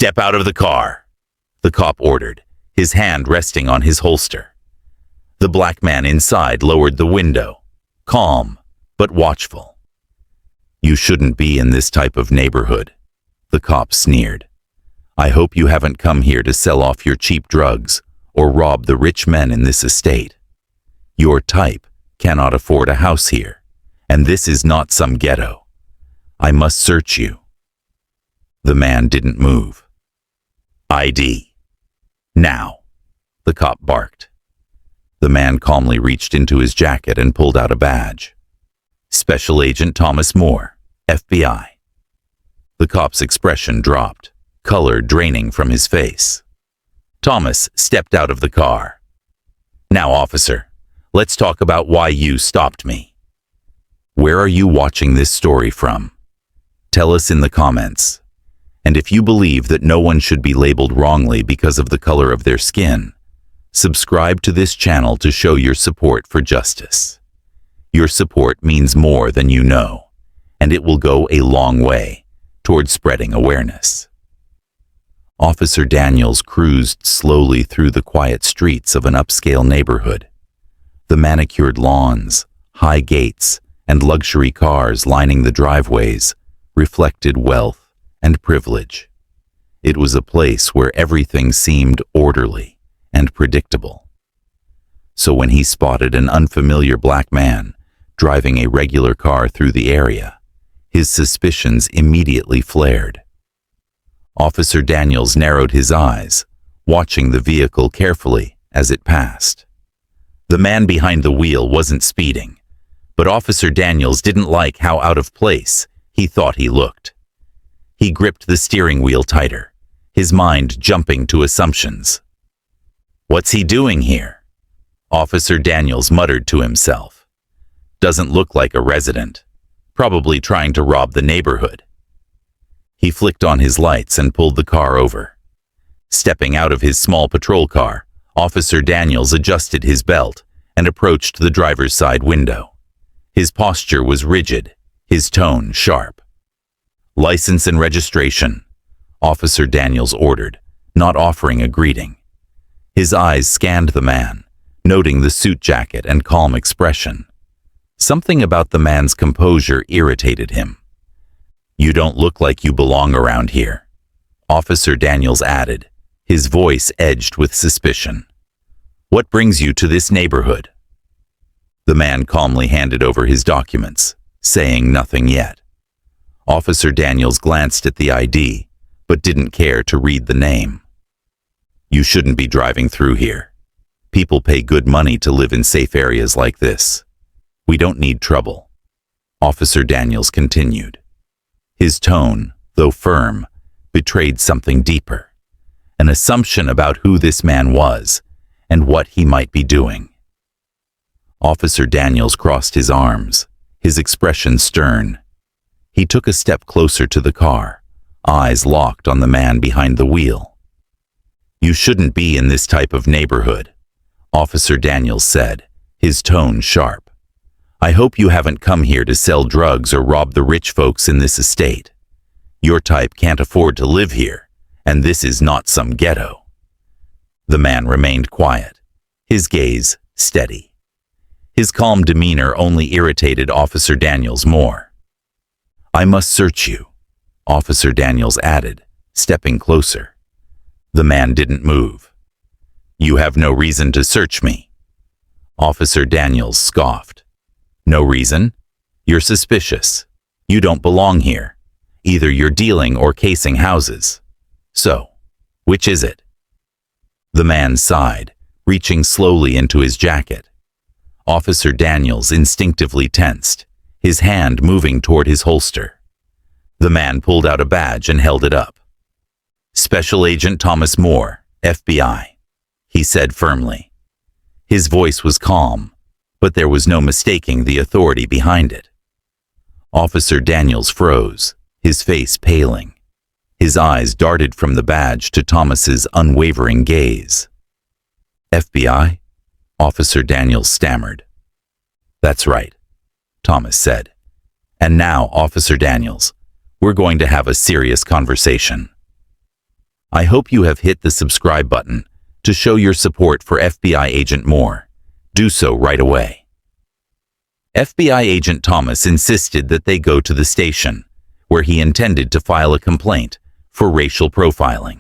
"Step out of the car," the cop ordered, his hand resting on his holster. The black man inside lowered the window, calm but watchful. "You shouldn't be in this type of neighborhood," the cop sneered. "I hope you haven't come here to sell off your cheap drugs or rob the rich men in this estate. Your type cannot afford a house here, and this is not some ghetto. I must search you." The man didn't move. "ID. Now," the cop barked. The man calmly reached into his jacket and pulled out a badge. "Special Agent Thomas Moore, FBI." The cop's expression dropped, color draining from his face. Thomas stepped out of the car. "Now, officer, let's talk about why you stopped me. Where are you watching this story from? Tell us in the comments. And if you believe that no one should be labeled wrongly because of the color of their skin, subscribe to this channel to show your support for justice. Your support means more than you know, and it will go a long way toward spreading awareness." Officer Daniels cruised slowly through the quiet streets of an upscale neighborhood. The manicured lawns, high gates, and luxury cars lining the driveways reflected wealth and privilege. It was a place where everything seemed orderly and predictable. So when he spotted an unfamiliar black man driving a regular car through the area, his suspicions immediately flared. Officer Daniels narrowed his eyes, watching the vehicle carefully as it passed. The man behind the wheel wasn't speeding, but Officer Daniels didn't like how out of place he thought he looked. He gripped the steering wheel tighter, his mind jumping to assumptions. "What's he doing here?" Officer Daniels muttered to himself. "Doesn't look like a resident. Probably trying to rob the neighborhood." He flicked on his lights and pulled the car over. Stepping out of his small patrol car, Officer Daniels adjusted his belt and approached the driver's side window. His posture was rigid, his tone sharp. "License and registration," Officer Daniels ordered, not offering a greeting. His eyes scanned the man, noting the suit jacket and calm expression. Something about the man's composure irritated him. "You don't look like you belong around here," Officer Daniels added, his voice edged with suspicion. "What brings you to this neighborhood?" The man calmly handed over his documents, saying nothing yet. Officer Daniels glanced at the ID, but didn't care to read the name. "You shouldn't be driving through here. People pay good money to live in safe areas like this. We don't need trouble," Officer Daniels continued. His tone, though firm, betrayed something deeper, an assumption about who this man was and what he might be doing. Officer Daniels crossed his arms, his expression stern. He took a step closer to the car, eyes locked on the man behind the wheel. "You shouldn't be in this type of neighborhood," Officer Daniels said, his tone sharp. "I hope you haven't come here to sell drugs or rob the rich folks in this estate. Your type can't afford to live here, and this is not some ghetto." The man remained quiet, his gaze steady. His calm demeanor only irritated Officer Daniels more. "I must search you," Officer Daniels added, stepping closer. The man didn't move. "You have no reason to search me," Officer Daniels scoffed. "No reason? You're suspicious. You don't belong here. Either you're dealing or casing houses. So, which is it?" The man sighed, reaching slowly into his jacket. Officer Daniels instinctively tensed, his hand moving toward his holster. The man pulled out a badge and held it up. "Special Agent Thomas Moore, FBI," he said firmly. His voice was calm, but there was no mistaking the authority behind it. Officer Daniels froze, his face paling. His eyes darted from the badge to Thomas's unwavering gaze. "FBI?" Officer Daniels stammered. "That's right," Thomas said. "And now, Officer Daniels, we're going to have a serious conversation." I hope you have hit the subscribe button to show your support for FBI Agent Moore. Do so right away. FBI Agent Thomas insisted that they go to the station, where he intended to file a complaint for racial profiling.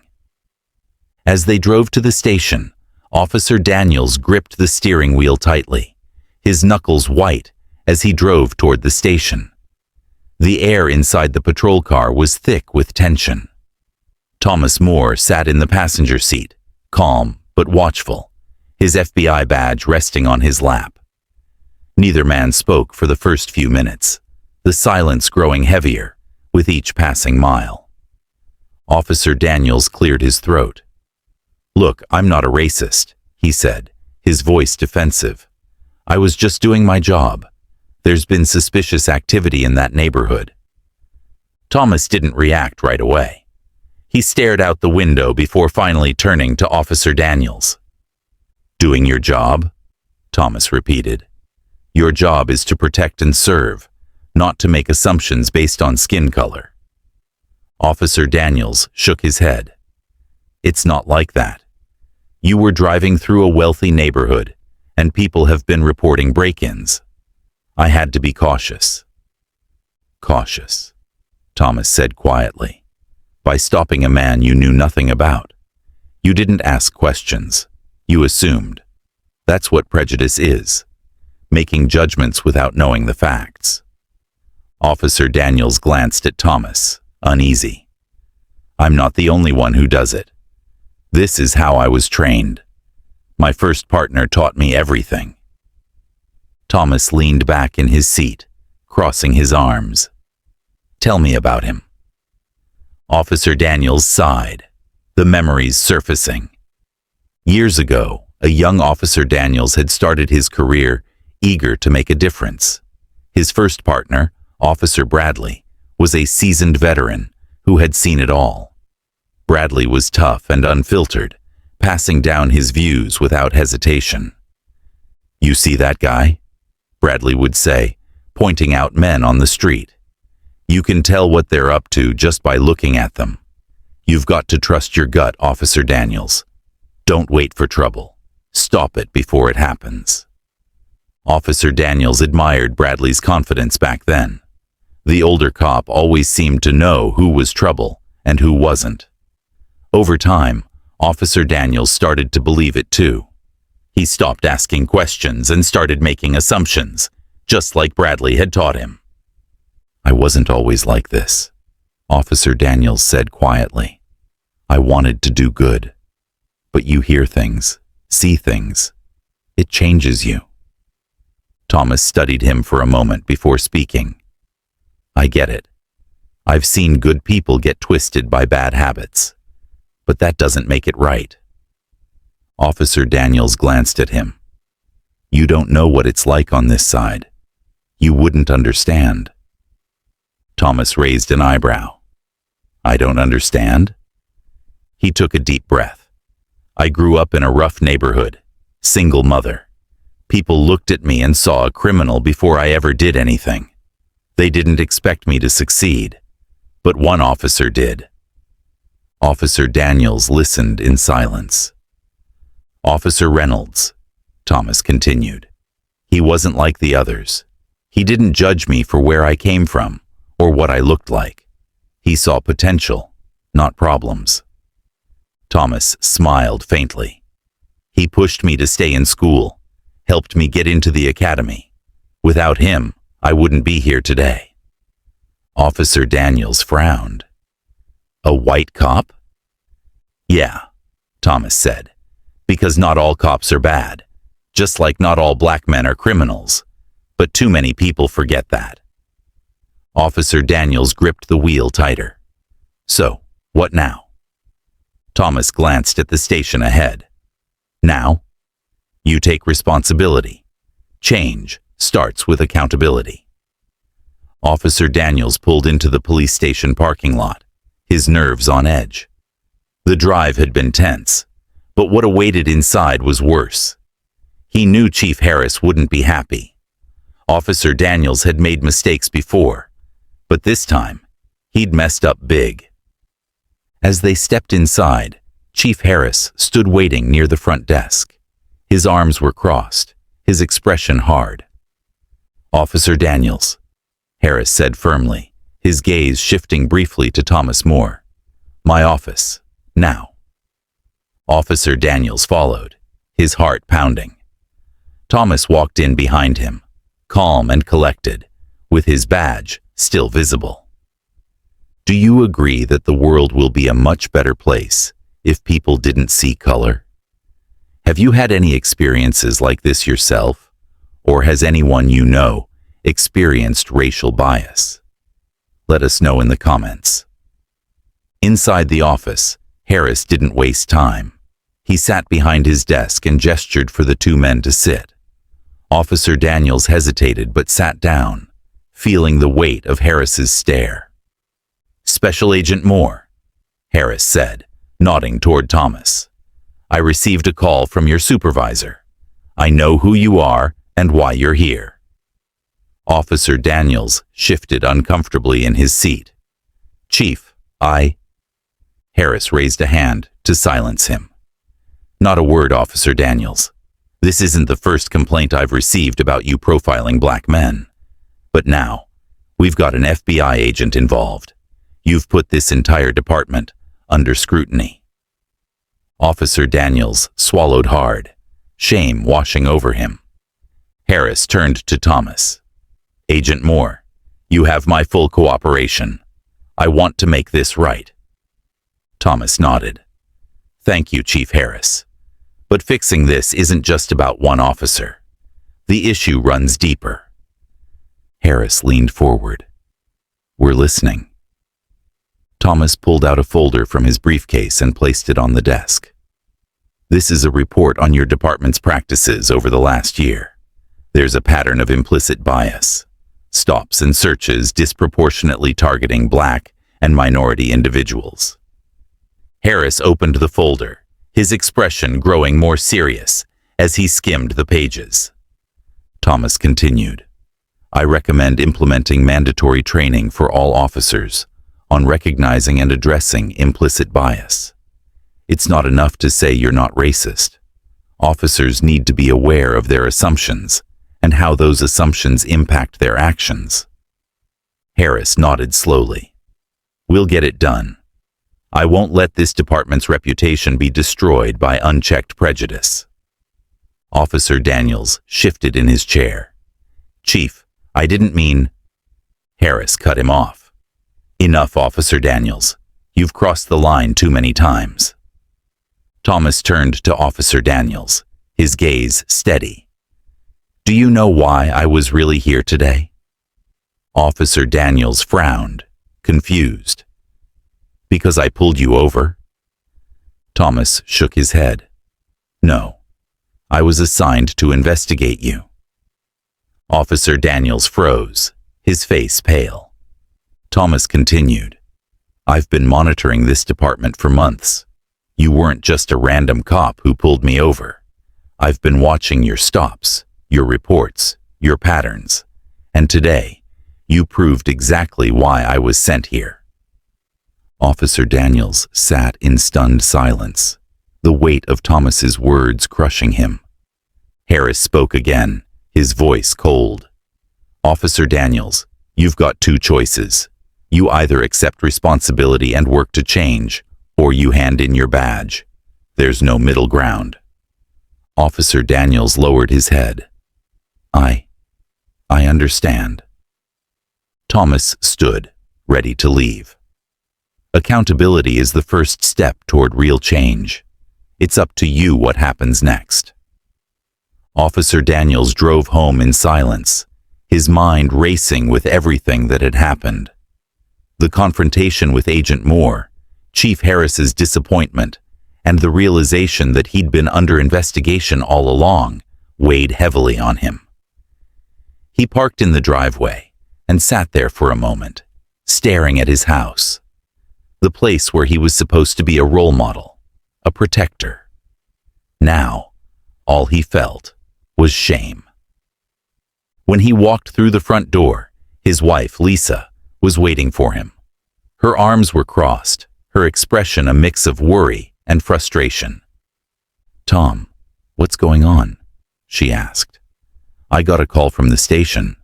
As they drove to the station, Officer Daniels gripped the steering wheel tightly, his knuckles white as he drove toward the station. The air inside the patrol car was thick with tension. Thomas Moore sat in the passenger seat, calm but watchful, his FBI badge resting on his lap. Neither man spoke for the first few minutes, the silence growing heavier with each passing mile. Officer Daniels cleared his throat. "Look, I'm not a racist," he said, his voice defensive. "I was just doing my job. There's been suspicious activity in that neighborhood." Thomas didn't react right away. He stared out the window before finally turning to Officer Daniels. "Doing your job?" Thomas repeated. "Your job is to protect and serve, not to make assumptions based on skin color." Officer Daniels shook his head. "It's not like that. You were driving through a wealthy neighborhood, and people have been reporting break-ins. I had to be cautious." "Cautious," Thomas said quietly, "by stopping a man you knew nothing about. You didn't ask questions. You assumed. That's what prejudice is, making judgments without knowing the facts." Officer Daniels glanced at Thomas, uneasy. "I'm not the only one who does it. This is how I was trained. My first partner taught me everything." Thomas leaned back in his seat, crossing his arms. "Tell me about him." Officer Daniels sighed, the memories surfacing. Years ago, a young Officer Daniels had started his career eager to make a difference. His first partner, Officer Bradley, was a seasoned veteran who had seen it all. Bradley was tough and unfiltered, passing down his views without hesitation. "You see that guy?" Bradley would say, pointing out men on the street. "You can tell what they're up to just by looking at them. You've got to trust your gut, Officer Daniels. Don't wait for trouble. Stop it before it happens." Officer Daniels admired Bradley's confidence back then. The older cop always seemed to know who was trouble and who wasn't. Over time, Officer Daniels started to believe it too. He stopped asking questions and started making assumptions, just like Bradley had taught him. "I wasn't always like this," Officer Daniels said quietly. "I wanted to do good. But you hear things, see things. It changes you." Thomas studied him for a moment before speaking. "I get it. I've seen good people get twisted by bad habits. But that doesn't make it right." Officer Daniels glanced at him. "You don't know what it's like on this side. You wouldn't understand." Thomas raised an eyebrow. "I don't understand?" He took a deep breath. "I grew up in a rough neighborhood, single mother. People looked at me and saw a criminal before I ever did anything. They didn't expect me to succeed, but one officer did." Officer Daniels listened in silence. "Officer Reynolds," Thomas continued. "He wasn't like the others. He didn't judge me for where I came from or what I looked like. He saw potential, not problems." Thomas smiled faintly. "He pushed me to stay in school, helped me get into the academy. Without him, I wouldn't be here today." Officer Daniels frowned. "A white cop?" "Yeah," Thomas said, "because not all cops are bad, just like not all black men are criminals, but too many people forget that." Officer Daniels gripped the wheel tighter. "So, what now?" Thomas glanced at the station ahead. "Now? You take responsibility. Change starts with accountability." Officer Daniels pulled into the police station parking lot, his nerves on edge. The drive had been tense, but what awaited inside was worse. He knew Chief Harris wouldn't be happy. Officer Daniels had made mistakes before, but this time, he'd messed up big. As they stepped inside, Chief Harris stood waiting near the front desk. His arms were crossed, his expression hard. "Officer Daniels," Harris said firmly, his gaze shifting briefly to Thomas Moore. "My office, now." Officer Daniels followed, his heart pounding. Thomas walked in behind him, calm and collected, with his badge still visible. "Do you agree that the world will be a much better place if people didn't see color? Have you had any experiences like this yourself, or has anyone you know experienced racial bias? Let us know in the comments." Inside the office, Harris didn't waste time. He sat behind his desk and gestured for the two men to sit. Officer Daniels hesitated but sat down, feeling the weight of Harris's stare. "Special Agent Moore," Harris said, nodding toward Thomas. "I received a call from your supervisor. I know who you are and why you're here." Officer Daniels shifted uncomfortably in his seat. "Chief, Harris raised a hand to silence him. "Not a word, Officer Daniels. This isn't the first complaint I've received about you profiling black men. But now, we've got an FBI agent involved. You've put this entire department under scrutiny." Officer Daniels swallowed hard, shame washing over him. Harris turned to Thomas. "Agent Moore, you have my full cooperation. I want to make this right." Thomas nodded. "Thank you, Chief Harris. But fixing this isn't just about one officer. The issue runs deeper." Harris leaned forward. "We're listening." Thomas pulled out a folder from his briefcase and placed it on the desk. "This is a report on your department's practices over the last year. There's a pattern of implicit bias. Stops and searches disproportionately targeting black and minority individuals." Harris opened the folder, his expression growing more serious as he skimmed the pages. Thomas continued, "I recommend implementing mandatory training for all officers on recognizing and addressing implicit bias. It's not enough to say you're not racist. Officers need to be aware of their assumptions and how those assumptions impact their actions." Harris nodded slowly. "We'll get it done. I won't let this department's reputation be destroyed by unchecked prejudice." Officer Daniels shifted in his chair. "Chief, I didn't mean—" Harris cut him off. "Enough, Officer Daniels. You've crossed the line too many times." Thomas turned to Officer Daniels, his gaze steady. "Do you know why I was really here today?" Officer Daniels frowned, confused. "Because I pulled you over?" Thomas shook his head. "No, I was assigned to investigate you." Officer Daniels froze, his face pale. Thomas continued, "I've been monitoring this department for months. You weren't just a random cop who pulled me over. I've been watching your stops, your reports, your patterns, and today, you proved exactly why I was sent here." Officer Daniels sat in stunned silence, the weight of Thomas's words crushing him. Harris spoke again, his voice cold. "Officer Daniels, you've got two choices. You either accept responsibility and work to change, or you hand in your badge. There's no middle ground." Officer Daniels lowered his head. I understand." Thomas stood, ready to leave. Accountability is the first step toward real change. It's up to you what happens next. Officer Daniels drove home in silence, his mind racing with everything that had happened. The confrontation with Agent Moore, Chief Harris's disappointment, and the realization that he'd been under investigation all along weighed heavily on him. He parked in the driveway and sat there for a moment, staring at his house, the place where he was supposed to be a role model, a protector. Now, all he felt was shame. When he walked through the front door, his wife, Lisa, was waiting for him. Her arms were crossed, her expression a mix of worry and frustration. "Tom, what's going on?" she asked. "I got a call from the station.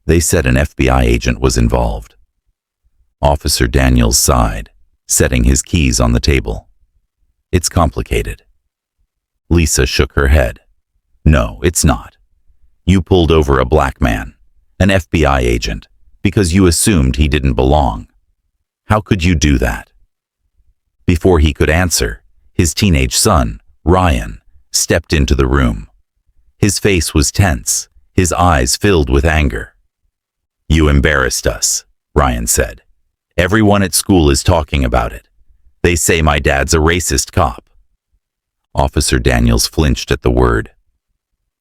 They said an FBI agent was involved." Officer Daniels sighed, setting his keys on the table. "It's complicated." Lisa shook her head. "No, it's not. You pulled over a black man, an FBI agent, because you assumed he didn't belong. How could you do that?" Before he could answer, his teenage son, Ryan, stepped into the room. His face was tense, his eyes filled with anger. "You embarrassed us," Ryan said. "Everyone at school is talking about it. They say my dad's a racist cop." Officer Daniels flinched at the word.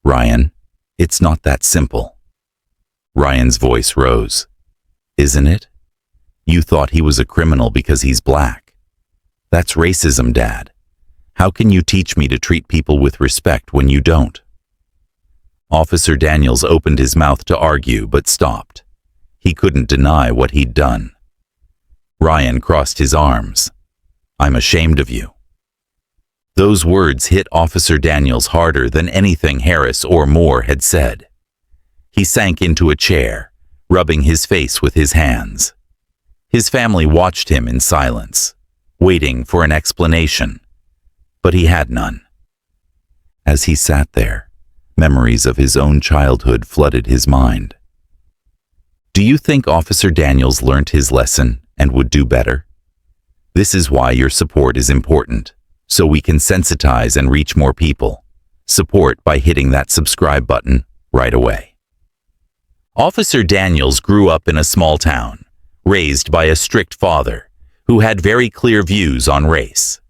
"Ryan, it's not that simple." Ryan's voice rose. "Isn't it? You thought he was a criminal because he's black. That's racism, Dad. How can you teach me to treat people with respect when you don't?" Officer Daniels opened his mouth to argue but stopped. He couldn't deny what he'd done. Ryan crossed his arms. "I'm ashamed of you." Those words hit Officer Daniels harder than anything Harris or Moore had said. He sank into a chair, rubbing his face with his hands. His family watched him in silence, waiting for an explanation, but he had none. As he sat there, memories of his own childhood flooded his mind. Do you think Officer Daniels learned his lesson and would do better? This is why your support is important, so we can sensitize and reach more people. Support by hitting that subscribe button right away. Officer Daniels grew up in a small town, raised by a strict father who had very clear views on race.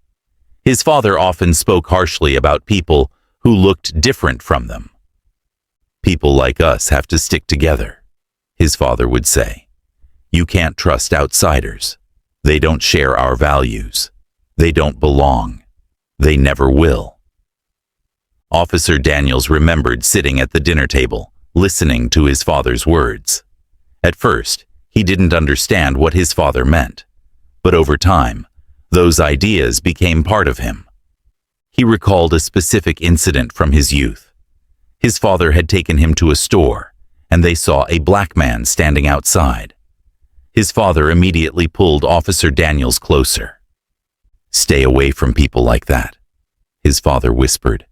His father often spoke harshly about people who looked different from them. "People like us have to stick together," his father would say. "You can't trust outsiders. They don't share our values. They don't belong. They never will." Officer Daniels remembered sitting at the dinner table, listening to his father's words. At first, he didn't understand what his father meant, but over time, those ideas became part of him. He recalled a specific incident from his youth. His father had taken him to a store, and they saw a black man standing outside. His father immediately pulled Officer Daniels closer. "Stay away from people like that," his father whispered.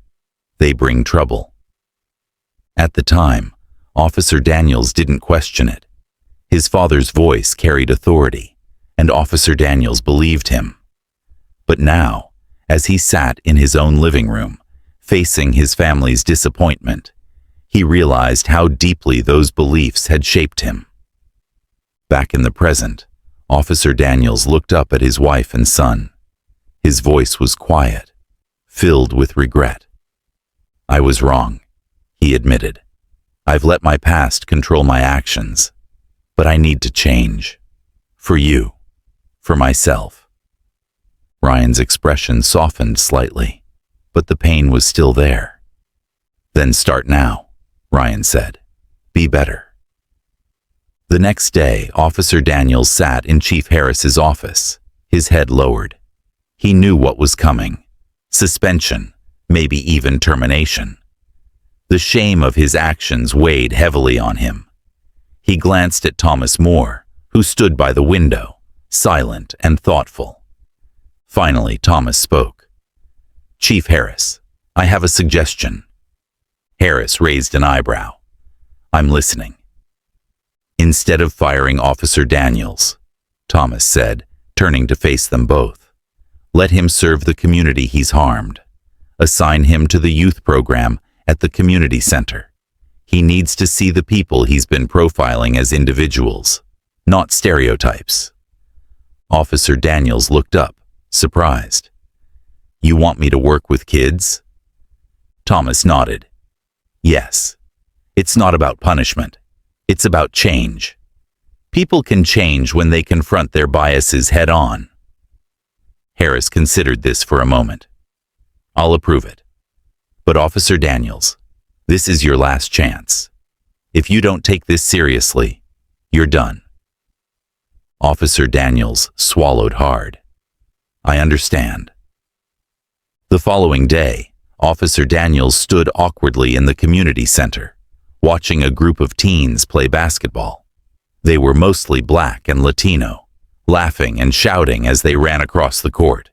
"They bring trouble." At the time, Officer Daniels didn't question it. His father's voice carried authority, and Officer Daniels believed him. But now, as he sat in his own living room, facing his family's disappointment, he realized how deeply those beliefs had shaped him. Back in the present, Officer Daniels looked up at his wife and son. His voice was quiet, filled with regret. "I was wrong," he admitted. "I've let my past control my actions, but I need to change. For you, for myself." Ryan's expression softened slightly, but the pain was still there. "Then start now," Ryan said. "Be better." The next day, Officer Daniels sat in Chief Harris's office, his head lowered. He knew what was coming: suspension, maybe even termination. The shame of his actions weighed heavily on him. He glanced at Thomas Moore, who stood by the window, silent and thoughtful. Finally, Thomas spoke. "Chief Harris, I have a suggestion." Harris raised an eyebrow. "I'm listening." "Instead of firing Officer Daniels," Thomas said, turning to face them both, "let him serve the community he's harmed. Assign him to the youth program at the community center. He needs to see the people he's been profiling as individuals, not stereotypes." Officer Daniels looked up, surprised. "You want me to work with kids?" Thomas nodded. "Yes. It's not about punishment. It's about change. People can change when they confront their biases head on." Harris considered this for a moment. "I'll approve it. But Officer Daniels, this is your last chance. If you don't take this seriously, you're done." Officer Daniels swallowed hard. I understand. The following day, Officer Daniels stood awkwardly in the community center, watching a group of teens play basketball. They were mostly black and Latino, laughing and shouting as they ran across the court.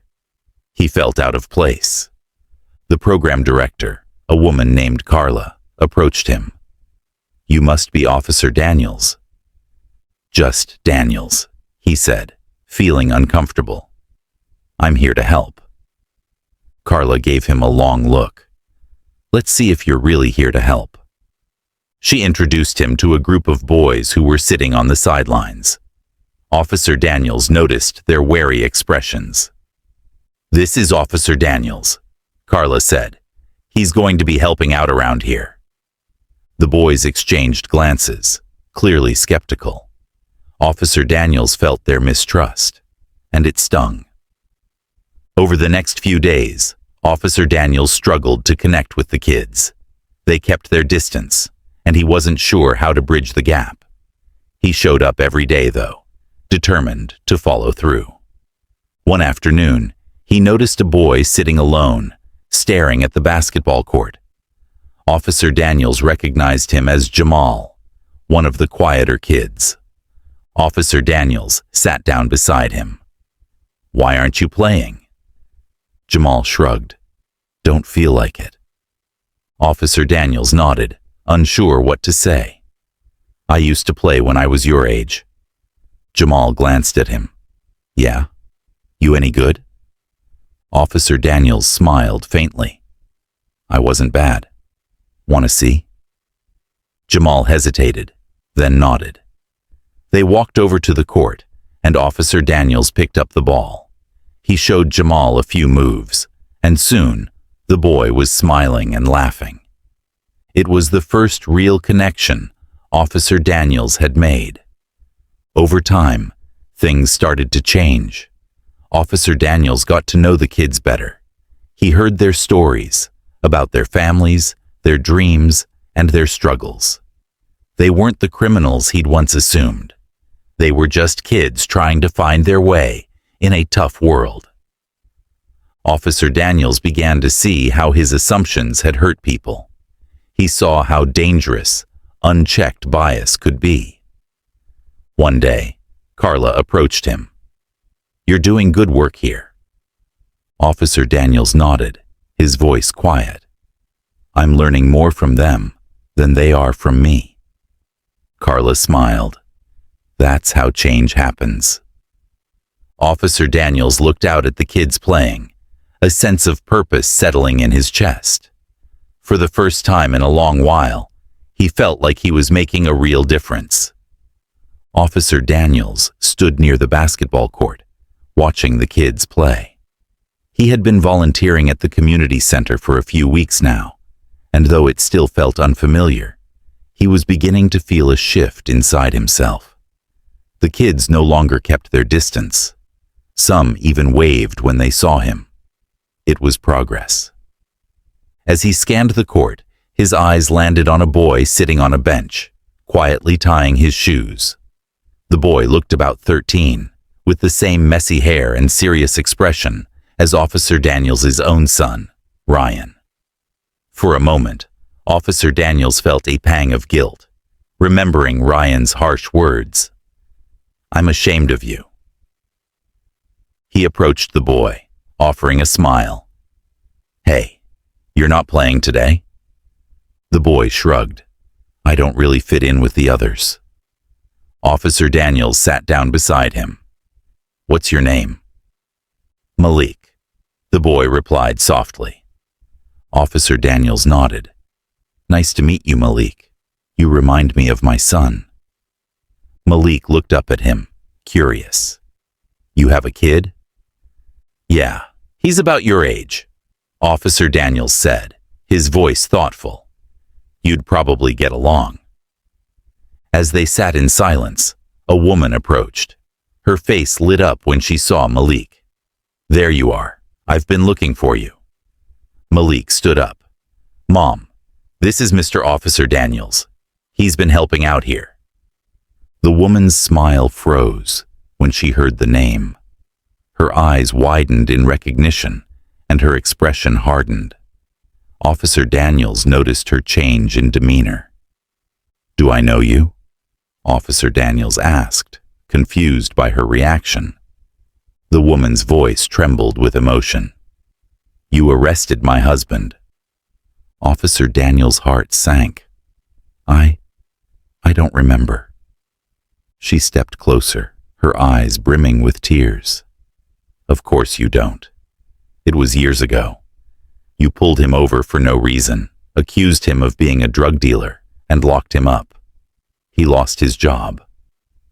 He felt out of place. The program director, a woman named Carla, approached him. "You must be Officer Daniels." "Just Daniels," he said, feeling uncomfortable. "I'm here to help." Carla gave him a long look. "Let's see if you're really here to help." She introduced him to a group of boys who were sitting on the sidelines. Officer Daniels noticed their wary expressions. "This is Officer Daniels," Carla said. "He's going to be helping out around here." The boys exchanged glances, clearly skeptical. Officer Daniels felt their mistrust, and it stung. Over the next few days, Officer Daniels struggled to connect with the kids. They kept their distance, and he wasn't sure how to bridge the gap. He showed up every day, though, determined to follow through. One afternoon, he noticed a boy sitting alone, staring at the basketball court. Officer Daniels recognized him as Jamal, one of the quieter kids. Officer Daniels sat down beside him. "Why aren't you playing?" Jamal shrugged. "Don't feel like it." Officer Daniels nodded, unsure what to say. "I used to play when I was your age." Jamal glanced at him. "Yeah? You any good?" Officer Daniels smiled faintly. "I wasn't bad. Want to see?" Jamal hesitated, then nodded. They walked over to the court, and Officer Daniels picked up the ball. He showed Jamal a few moves, and soon the boy was smiling and laughing. It was the first real connection Officer Daniels had made. Over time, things started to change. Officer Daniels got to know the kids better. He heard their stories about their families, their dreams, and their struggles. They weren't the criminals he'd once assumed. They were just kids trying to find their way in a tough world. Officer Daniels began to see how his assumptions had hurt people. He saw how dangerous, unchecked bias could be. One day, Carla approached him. "You're doing good work here." Officer Daniels nodded, his voice quiet. "I'm learning more from them than they are from me." Carla smiled. "That's how change happens." Officer Daniels looked out at the kids playing, a sense of purpose settling in his chest. For the first time in a long while, he felt like he was making a real difference. Officer Daniels stood near the basketball court, watching the kids play. He had been volunteering at the community center for a few weeks now, and though it still felt unfamiliar, he was beginning to feel a shift inside himself. The kids no longer kept their distance. Some even waved when they saw him. It was progress. As he scanned the court, his eyes landed on a boy sitting on a bench, quietly tying his shoes. The boy looked about 13, with the same messy hair and serious expression as Officer Daniels' own son, Ryan. For a moment, Officer Daniels felt a pang of guilt, remembering Ryan's harsh words. "I'm ashamed of you." He approached the boy, offering a smile. "Hey, you're not playing today?" The boy shrugged. "I don't really fit in with the others." Officer Daniels sat down beside him. "What's your name?" "Malik," the boy replied softly. Officer Daniels nodded. "Nice to meet you, Malik. You remind me of my son." Malik looked up at him, curious. "You have a kid?" "Yeah, he's about your age," Officer Daniels said, his voice thoughtful. "You'd probably get along." As they sat in silence, a woman approached. Her face lit up when she saw Malik. "There you are. I've been looking for you." Malik stood up. "Mom, this is Mr. Officer Daniels. He's been helping out here." The woman's smile froze when she heard the name. Her eyes widened in recognition, and her expression hardened. Officer Daniels noticed her change in demeanor. "Do I know you?" Officer Daniels asked, confused by her reaction. The woman's voice trembled with emotion. "You arrested my husband." Officer Daniels' heart sank. I don't remember." She stepped closer, her eyes brimming with tears. "Of course you don't. It was years ago. You pulled him over for no reason, accused him of being a drug dealer, and locked him up. He lost his job.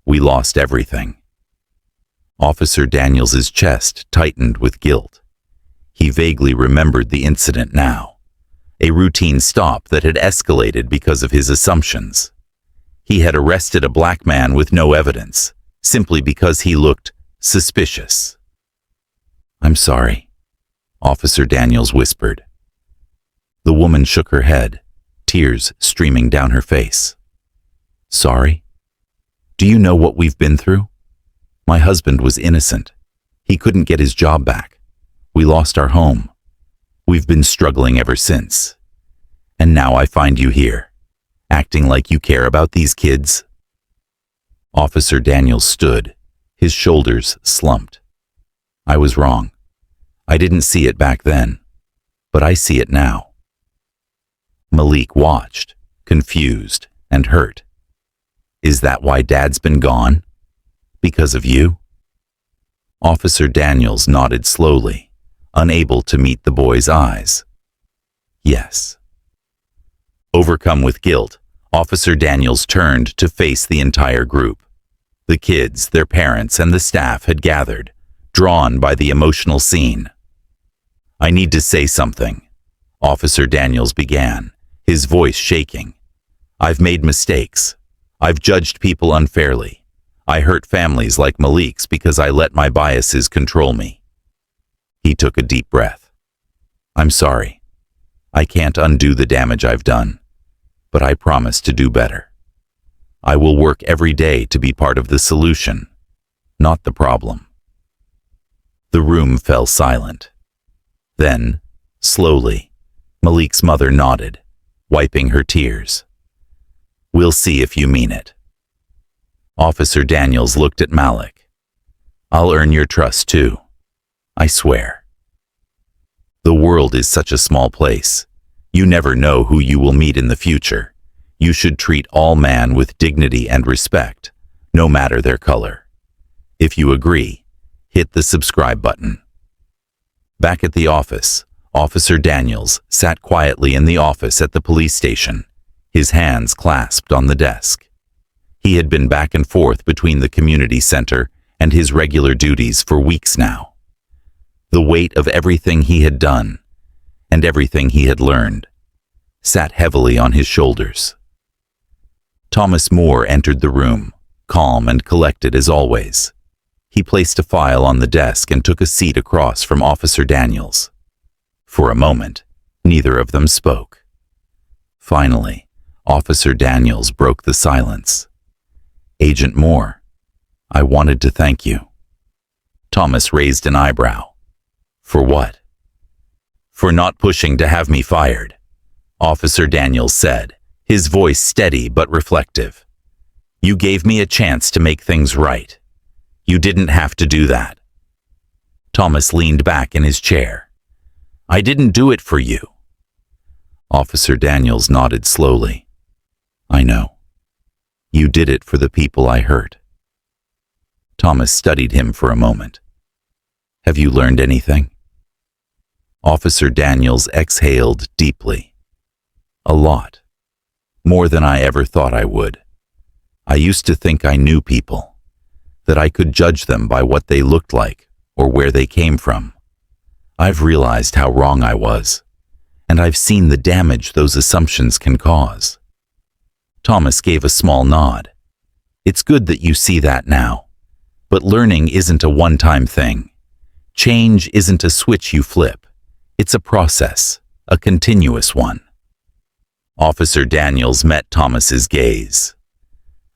We lost everything." Officer Daniels's chest tightened with guilt. He vaguely remembered the incident now, a routine stop that had escalated because of his assumptions. He had arrested a black man with no evidence, simply because he looked suspicious. "I'm sorry," Officer Daniels whispered. The woman shook her head, tears streaming down her face. "Sorry? Do you know what we've been through? My husband was innocent. He couldn't get his job back. We lost our home. We've been struggling ever since. And now I find you here, acting like you care about these kids." Officer Daniels stood, his shoulders slumped. "I was wrong. I didn't see it back then, but I see it now." Malik watched, confused and hurt. "Is that why Dad's been gone? Because of you?" Officer Daniels nodded slowly, unable to meet the boy's eyes. "Yes." Overcome with guilt, Officer Daniels turned to face the entire group. The kids, their parents, and the staff had gathered, drawn by the emotional scene. "I need to say something," Officer Daniels began, his voice shaking. "I've made mistakes. I've judged people unfairly. I hurt families like Malik's because I let my biases control me." He took a deep breath. "I'm sorry. I can't undo the damage I've done, but I promise to do better. I will work every day to be part of the solution, not the problem." The room fell silent. Then, slowly, Malik's mother nodded, wiping her tears. "We'll see if you mean it." Officer Daniels looked at Malik. "I'll earn your trust too. I swear." The world is such a small place. You never know who you will meet in the future. You should treat all man with dignity and respect, no matter their color. If you agree, hit the subscribe button. Back at the office, Officer Daniels sat quietly in the office at the police station, his hands clasped on the desk. He had been back and forth between the community center and his regular duties for weeks now. The weight of everything he had done, and everything he had learned, sat heavily on his shoulders. Thomas Moore entered the room, calm and collected as always. He placed a file on the desk and took a seat across from Officer Daniels. For a moment, neither of them spoke. Finally, Officer Daniels broke the silence. "Agent Moore, I wanted to thank you." Thomas raised an eyebrow. "For what?" "For not pushing to have me fired," Officer Daniels said, his voice steady but reflective. "You gave me a chance to make things right. You didn't have to do that." Thomas leaned back in his chair. "I didn't do it for you." Officer Daniels nodded slowly. "I know. You did it for the people I hurt." Thomas studied him for a moment. "Have you learned anything?" Officer Daniels exhaled deeply. "A lot. More than I ever thought I would. I used to think I knew people, that I could judge them by what they looked like or where they came from. I've realized how wrong I was, and I've seen the damage those assumptions can cause." Thomas gave a small nod. "It's good that you see that now, but learning isn't a one-time thing. Change isn't a switch you flip. It's a process, a continuous one." Officer Daniels met Thomas's gaze.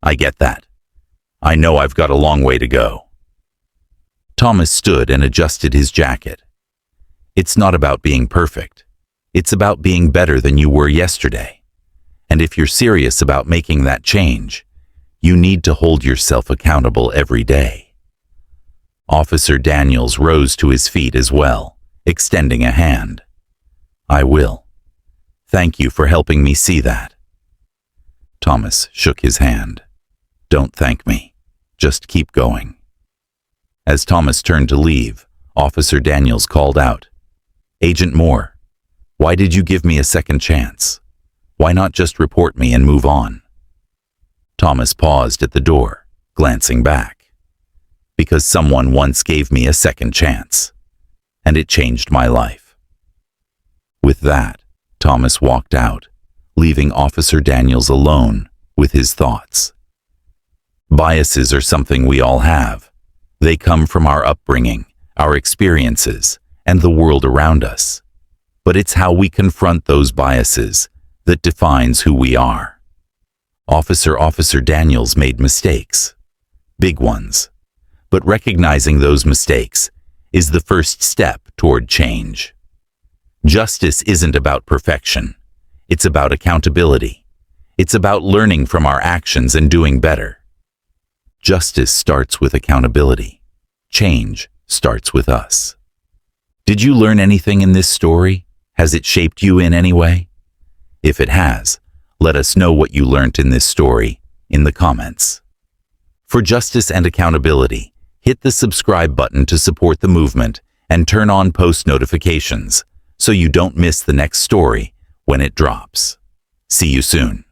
"I get that. I know I've got a long way to go." Thomas stood and adjusted his jacket. It's not about being perfect. It's about being better than you were yesterday. And if you're serious about making that change, you need to hold yourself accountable every day. Officer Daniels rose to his feet as well, extending a hand. I will. Thank you for helping me see that. Thomas shook his hand. Don't thank me. Just keep going. As Thomas turned to leave, Officer Daniels called out, Agent Moore, why did you give me a second chance? Why not just report me and move on? Thomas paused at the door, glancing back. Because someone once gave me a second chance, and it changed my life. With that, Thomas walked out, leaving Officer Daniels alone with his thoughts. Biases are something we all have. They come from our upbringing, our experiences, and the world around us. But it's how we confront those biases that defines who we are. Officer Daniels made mistakes, big ones. But recognizing those mistakes is the first step toward change. Justice isn't about perfection. It's about accountability. It's about learning from our actions and doing better. Justice starts with accountability. Change starts with us. Did you learn anything in this story? Has it shaped you in any way? If it has, let us know what you learned in this story in the comments. For justice and accountability, hit the subscribe button to support the movement and turn on post notifications so you don't miss the next story when it drops. See you soon.